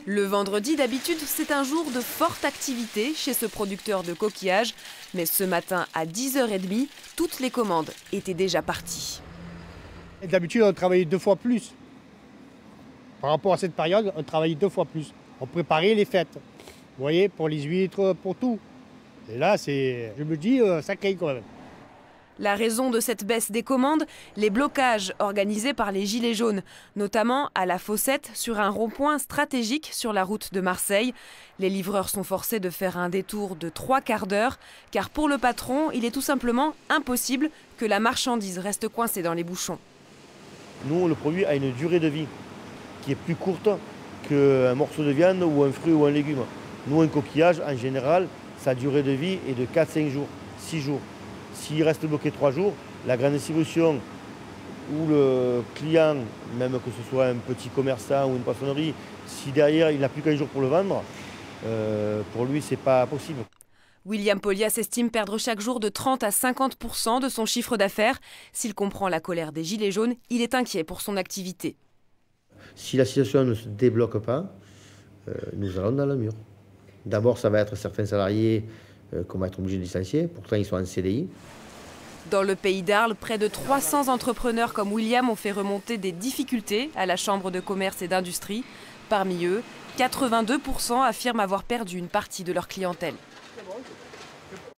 Le vendredi, d'habitude, c'est un jour de forte activité chez ce producteur de coquillages. Mais ce matin, à 10h30, toutes les commandes étaient déjà parties. D'habitude, on travaillait 2 fois plus. Par rapport à cette période, on travaillait 2 fois plus. On préparait les fêtes. Vous voyez, pour les huîtres, pour tout. Et là, je me dis, ça craint quand même. La raison de cette baisse des commandes, les blocages organisés par les Gilets jaunes, notamment à La Fossette, sur un rond-point stratégique sur la route de Marseille. Les livreurs sont forcés de faire un détour de 3/4 d'heure, car pour le patron, il est tout simplement impossible que la marchandise reste coincée dans les bouchons. Nous, le produit a une durée de vie qui est plus courte qu'un morceau de viande ou un fruit ou un légume. Nous, un coquillage, en général, sa durée de vie est de 4-5 jours, 6 jours. S'il reste bloqué 3 jours, la grande distribution ou le client, même que ce soit un petit commerçant ou une poissonnerie, si derrière il n'a plus qu'un jour pour le vendre, pour lui, c'est pas possible. William Polias estime perdre chaque jour de 30 à 50% de son chiffre d'affaires. S'il comprend la colère des Gilets jaunes, il est inquiet pour son activité. Si la situation ne se débloque pas, nous allons dans le mur. D'abord, ça va être certains salariés qu'on va être obligé de licencier. Pourtant, ils sont en CDI. Dans le pays d'Arles, près de 300 entrepreneurs comme William ont fait remonter des difficultés à la Chambre de commerce et d'industrie. Parmi eux, 82% affirment avoir perdu une partie de leur clientèle.